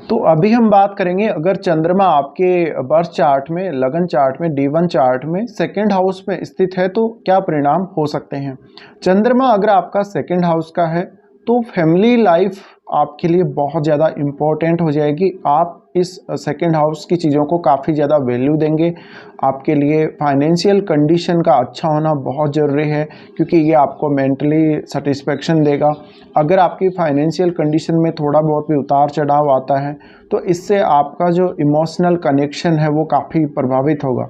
तो अभी हम बात करेंगे, अगर चंद्रमा आपके बर्थ चार्ट में, लगन चार्ट में, D1 चार्ट में सेकंड हाउस में स्थित है तो क्या परिणाम हो सकते हैं। चंद्रमा अगर आपका सेकंड हाउस का है तो फैमिली लाइफ आपके लिए बहुत ज़्यादा इम्पोर्टेंट हो जाएगी। आप इस सेकंड हाउस की चीज़ों को काफ़ी ज़्यादा वैल्यू देंगे। आपके लिए फाइनेंशियल कंडीशन का अच्छा होना बहुत ज़रूरी है, क्योंकि ये आपको मेंटली सेटिस्फेक्शन देगा। अगर आपकी फाइनेंशियल कंडीशन में थोड़ा बहुत भी उतार चढ़ाव आता है तो इससे आपका जो इमोशनल कनेक्शन है वो काफ़ी प्रभावित होगा।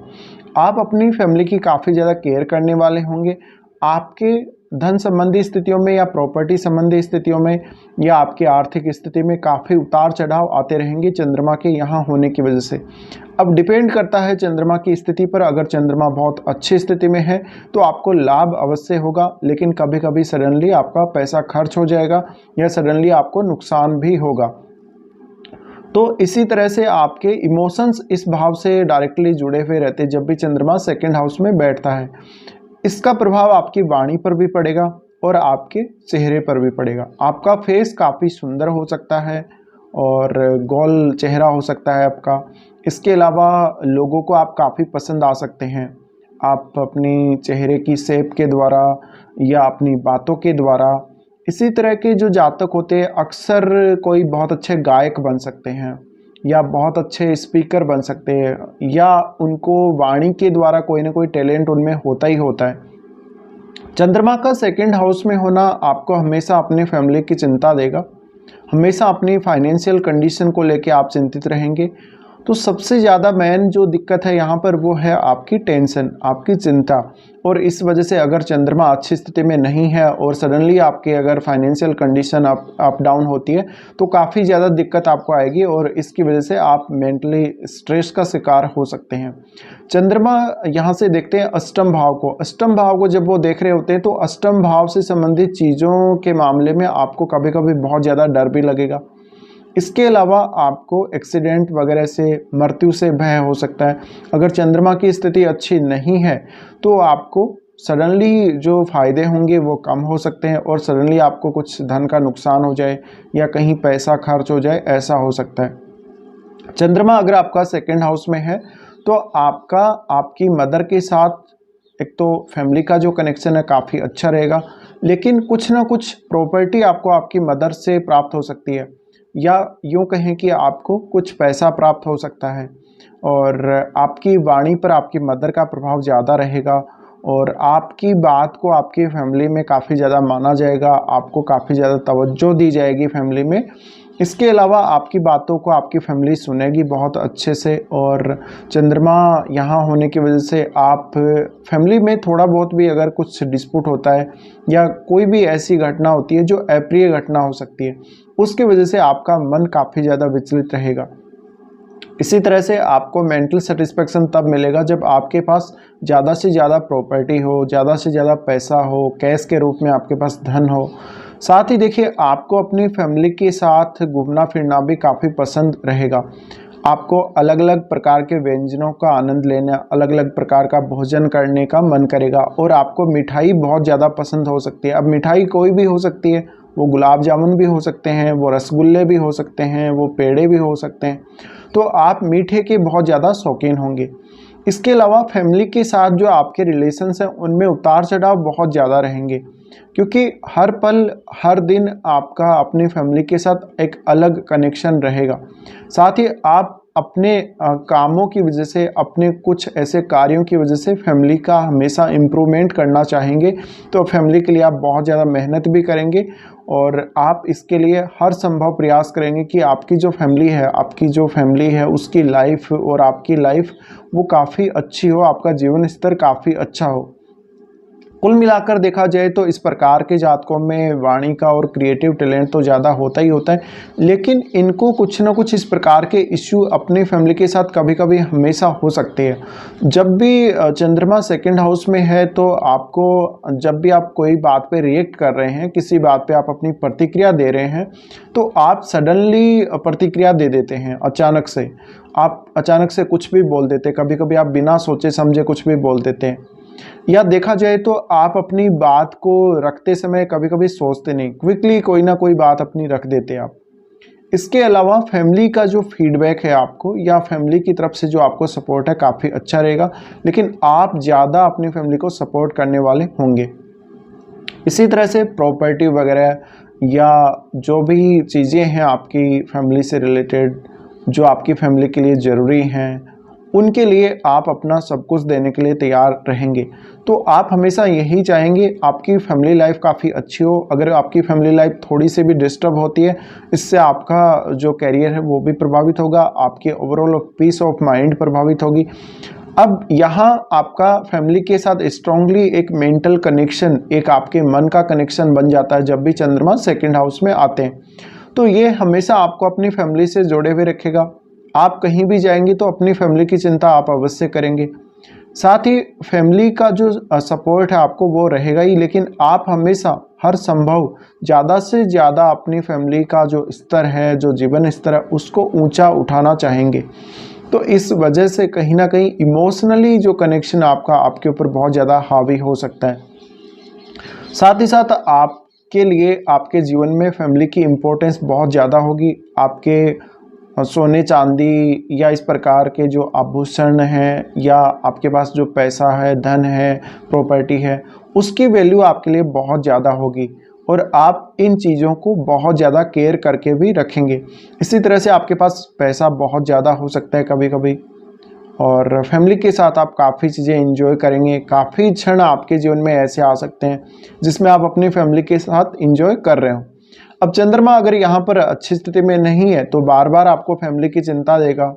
आप अपनी फैमिली की काफ़ी ज़्यादा केयर करने वाले होंगे। आपके धन संबंधी स्थितियों में या प्रॉपर्टी संबंधी स्थितियों में या आपकी आर्थिक स्थिति में काफ़ी उतार चढ़ाव आते रहेंगे चंद्रमा के यहाँ होने की वजह से। अब डिपेंड करता है चंद्रमा की स्थिति पर। अगर चंद्रमा बहुत अच्छी स्थिति में है तो आपको लाभ अवश्य होगा, लेकिन कभी कभी सडनली आपका पैसा खर्च हो जाएगा या सडनली आपको नुकसान भी होगा। तो इसी तरह से आपके इमोशंस इस भाव से डायरेक्टली जुड़े हुए रहते हैं जब भी चंद्रमा सेकंड हाउस में बैठता है। इसका प्रभाव आपकी वाणी पर भी पड़ेगा और आपके चेहरे पर भी पड़ेगा। आपका फेस काफ़ी सुंदर हो सकता है और गोल चेहरा हो सकता है आपका। इसके अलावा लोगों को आप काफ़ी पसंद आ सकते हैं। आप अपनी चेहरे की शेप के द्वारा या अपनी बातों के द्वारा, इसी तरह के जो जातक होते हैं अक्सर कोई बहुत अच्छे गायक बन सकते हैं या बहुत अच्छे स्पीकर बन सकते हैं, या उनको वाणी के द्वारा कोई ना कोई टैलेंट उनमें होता ही होता है। चंद्रमा का सेकंड हाउस में होना आपको हमेशा अपनी फैमिली की चिंता देगा। हमेशा अपनी फाइनेंशियल कंडीशन को लेके आप चिंतित रहेंगे। तो सबसे ज़्यादा मेन जो दिक्कत है यहाँ पर वो है आपकी टेंशन, आपकी चिंता। और इस वजह से अगर चंद्रमा अच्छी स्थिति में नहीं है और सडनली आपके अगर फाइनेंशियल कंडीशन अप डाउन होती है तो काफ़ी ज़्यादा दिक्कत आपको आएगी और इसकी वजह से आप मेंटली स्ट्रेस का शिकार हो सकते हैं। चंद्रमा यहाँ से देखते हैं अष्टम भाव को। अष्टम भाव को जब वो देख रहे होते हैं तो अष्टम भाव से संबंधित चीज़ों के मामले में आपको कभी कभी बहुत ज़्यादा डर भी लगेगा। इसके अलावा आपको एक्सीडेंट वगैरह से, मृत्यु से भय हो सकता है। अगर चंद्रमा की स्थिति अच्छी नहीं है तो आपको सडनली जो फ़ायदे होंगे वो कम हो सकते हैं और सडनली आपको कुछ धन का नुकसान हो जाए या कहीं पैसा खर्च हो जाए, ऐसा हो सकता है। चंद्रमा अगर आपका सेकंड हाउस में है तो आपका आपकी मदर के साथ एक तो फैमिली का जो कनेक्शन है काफ़ी अच्छा रहेगा, लेकिन कुछ ना कुछ प्रॉपर्टी आपको आपकी मदर से प्राप्त हो सकती है, या यूँ कहें कि आपको कुछ पैसा प्राप्त हो सकता है। और आपकी वाणी पर आपकी मदर का प्रभाव ज़्यादा रहेगा और आपकी बात को आपकी फैमिली में काफ़ी ज़्यादा माना जाएगा, आपको काफ़ी ज़्यादा तवज्जो दी जाएगी फैमिली में। इसके अलावा आपकी बातों को आपकी फैमिली सुनेगी बहुत अच्छे से। और चंद्रमा यहाँ होने की वजह से आप फैमिली में थोड़ा बहुत भी अगर कुछ डिस्प्यूट होता है या कोई भी ऐसी घटना होती है जो अप्रिय घटना हो सकती है, उसकी वजह से आपका मन काफ़ी ज़्यादा विचलित रहेगा। इसी तरह से आपको मेंटल सेटिस्फेक्शन तब मिलेगा जब आपके पास ज़्यादा से ज़्यादा प्रॉपर्टी हो, ज़्यादा से ज़्यादा पैसा हो, कैश के रूप में आपके पास धन हो। साथ ही देखिए, आपको अपनी फैमिली के साथ घूमना फिरना भी काफ़ी पसंद रहेगा। आपको अलग अलग प्रकार के व्यंजनों का आनंद लेना, अलग अलग प्रकार का भोजन करने का मन करेगा और आपको मिठाई बहुत ज़्यादा पसंद हो सकती है। अब मिठाई कोई भी हो सकती है, वो गुलाब जामुन भी हो सकते हैं, वो रसगुल्ले भी हो सकते हैं, वो पेड़े भी हो सकते हैं। तो आप मीठे के बहुत ज़्यादा शौकीन होंगे। इसके अलावा फैमिली के साथ जो आपके रिलेशंस हैं उनमें उतार चढ़ाव बहुत ज़्यादा रहेंगे, क्योंकि हर पल हर दिन आपका अपनी फैमिली के साथ एक अलग कनेक्शन रहेगा। साथ ही आप अपने कामों की वजह से, अपने कुछ ऐसे कार्यों की वजह से फैमिली का हमेशा इम्प्रूवमेंट करना चाहेंगे। तो फैमिली के लिए आप बहुत ज़्यादा मेहनत भी करेंगे और आप इसके लिए हर संभव प्रयास करेंगे कि आपकी जो फैमिली है उसकी लाइफ और आपकी लाइफ वो काफ़ी अच्छी हो, आपका जीवन स्तर काफ़ी अच्छा हो। कुल मिलाकर देखा जाए तो इस प्रकार के जातकों में वाणी का और क्रिएटिव टैलेंट तो ज़्यादा होता ही होता है, लेकिन इनको कुछ ना कुछ इस प्रकार के इश्यू अपनी फैमिली के साथ कभी कभी हमेशा हो सकते हैं। जब भी चंद्रमा सेकंड हाउस में है तो आपको, जब भी आप कोई बात पे रिएक्ट कर रहे हैं, किसी बात पे आप अपनी प्रतिक्रिया दे रहे हैं, तो आप सडनली प्रतिक्रिया दे देते हैं। अचानक से आप अचानक से कुछ भी बोल देते हैं, कभी कभी आप बिना सोचे समझे कुछ भी बोल देते हैं। या देखा जाए तो आप अपनी बात को रखते समय कभी कभी सोचते नहीं, क्विकली कोई ना कोई बात अपनी रख देते आप। इसके अलावा फैमिली का जो फीडबैक है आपको या फैमिली की तरफ से जो आपको सपोर्ट है काफ़ी अच्छा रहेगा, लेकिन आप ज़्यादा अपनी फैमिली को सपोर्ट करने वाले होंगे। इसी तरह से प्रॉपर्टी वगैरह या जो भी चीज़ें हैं आपकी फैमिली से रिलेटेड, जो आपकी फैमिली के लिए ज़रूरी हैं, उनके लिए आप अपना सब कुछ देने के लिए तैयार रहेंगे। तो आप हमेशा यही चाहेंगे आपकी फैमिली लाइफ काफ़ी अच्छी हो। अगर आपकी फैमिली लाइफ थोड़ी सी भी डिस्टर्ब होती है, इससे आपका जो करियर है वो भी प्रभावित होगा, आपकी ओवरऑल पीस ऑफ माइंड प्रभावित होगी। अब यहाँ आपका फैमिली के साथ स्ट्रांगली एक मेंटल कनेक्शन, एक आपके मन का कनेक्शन बन जाता है जब भी चंद्रमा सेकंड हाउस में आते हैं। तो ये हमेशा आपको अपनी फैमिली से जोड़े हुए रखेगा। आप कहीं भी जाएंगे तो अपनी फैमिली की चिंता आप अवश्य करेंगे। साथ ही फैमिली का जो सपोर्ट है आपको वो रहेगा ही, लेकिन आप हमेशा हर संभव ज़्यादा से ज़्यादा अपनी फैमिली का जो स्तर है, जो जीवन स्तर है, उसको ऊंचा उठाना चाहेंगे। तो इस वजह से कहीं ना कहीं इमोशनली जो कनेक्शन आपका आपके ऊपर बहुत ज़्यादा हावी हो सकता है। साथ ही साथ आपके लिए आपके जीवन में फैमिली की इम्पोर्टेंस बहुत ज़्यादा होगी। आपके सोने चांदी या इस प्रकार के जो आभूषण हैं या आपके पास जो पैसा है, धन है, प्रॉपर्टी है, उसकी वैल्यू आपके लिए बहुत ज़्यादा होगी और आप इन चीज़ों को बहुत ज़्यादा केयर करके भी रखेंगे। इसी तरह से आपके पास पैसा बहुत ज़्यादा हो सकता है कभी कभी, और फैमिली के साथ आप काफ़ी चीज़ें एंजॉय करेंगे। काफ़ी क्षण आपके जीवन में ऐसे आ सकते हैं जिसमें आप अपनी फैमिली के साथ एंजॉय कर रहे हो। अब चंद्रमा अगर यहाँ पर अच्छी स्थिति में नहीं है तो बार बार आपको फैमिली की चिंता देगा।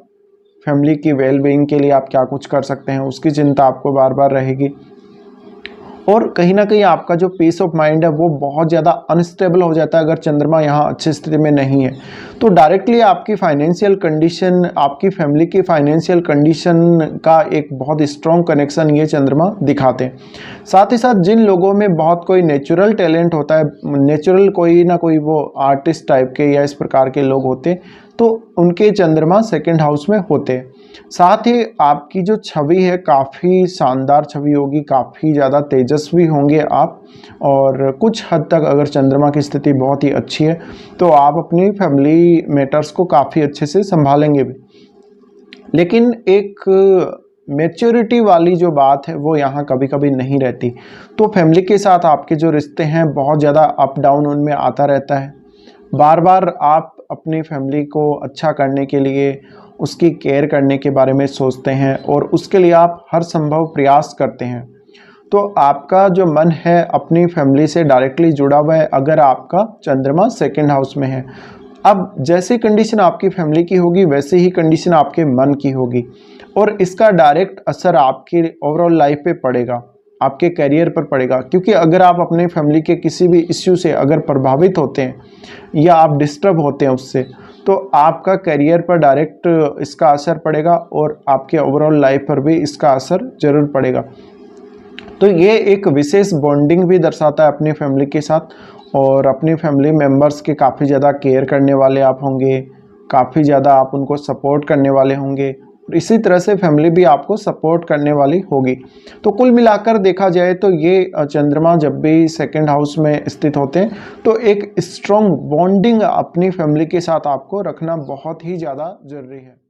फैमिली की वेल बीइंग के लिए आप क्या कुछ कर सकते हैं उसकी चिंता आपको बार बार रहेगी, और कहीं ना कहीं आपका जो पीस ऑफ माइंड है वो बहुत ज़्यादा अनस्टेबल हो जाता है अगर चंद्रमा यहाँ अच्छी स्थिति में नहीं है। तो डायरेक्टली आपकी फाइनेंशियल कंडीशन, आपकी फैमिली की फाइनेंशियल कंडीशन का एक बहुत स्ट्रॉन्ग कनेक्शन ये चंद्रमा दिखाते हैं। साथ ही साथ जिन लोगों में बहुत कोई नेचुरल टैलेंट होता है, नेचुरल कोई ना कोई वो आर्टिस्ट टाइप के या इस प्रकार के लोग होते हैं, तो उनके चंद्रमा सेकंड हाउस में होते हैं। साथ ही आपकी जो छवि है काफ़ी शानदार छवि होगी, काफ़ी ज़्यादा तेजस्वी होंगे आप, और कुछ हद तक अगर चंद्रमा की स्थिति बहुत ही अच्छी है तो आप अपनी फैमिली मैटर्स को काफ़ी अच्छे से संभालेंगे भी। लेकिन एक मैच्योरिटी वाली जो बात है वो यहाँ कभी कभी नहीं रहती। तो फैमिली के साथ आपके जो रिश्ते हैं बहुत ज़्यादा अप डाउन उनमें आता रहता है। बार बार आप अपनी फैमिली को अच्छा करने के लिए, उसकी केयर करने के बारे में सोचते हैं और उसके लिए आप हर संभव प्रयास करते हैं। तो आपका जो मन है अपनी फैमिली से डायरेक्टली जुड़ा हुआ है अगर आपका चंद्रमा सेकंड हाउस में है। अब जैसी कंडीशन आपकी फैमिली की होगी वैसे ही कंडीशन आपके मन की होगी, और इसका डायरेक्ट असर आपकी ओवरऑल लाइफ पे पड़ेगा, आपके करियर पर पड़ेगा। क्योंकि अगर आप अपने फैमिली के किसी भी इश्यू से अगर प्रभावित होते हैं या आप डिस्टर्ब होते हैं उससे, तो आपका करियर पर डायरेक्ट इसका असर पड़ेगा और आपके ओवरऑल लाइफ पर भी इसका असर ज़रूर पड़ेगा। तो ये एक विशेष बॉन्डिंग भी दर्शाता है अपनी फैमिली के साथ, और अपनी फैमिली मेम्बर्स के काफ़ी ज़्यादा केयर करने वाले आप होंगे, काफ़ी ज़्यादा आप उनको सपोर्ट करने वाले होंगे, इसी तरह से फैमिली भी आपको सपोर्ट करने वाली होगी। तो कुल मिलाकर देखा जाए तो ये चंद्रमा जब भी सेकंड हाउस में स्थित होते हैं तो एक स्ट्रॉन्ग बॉन्डिंग अपनी फैमिली के साथ आपको रखना बहुत ही ज़्यादा ज़रूरी है।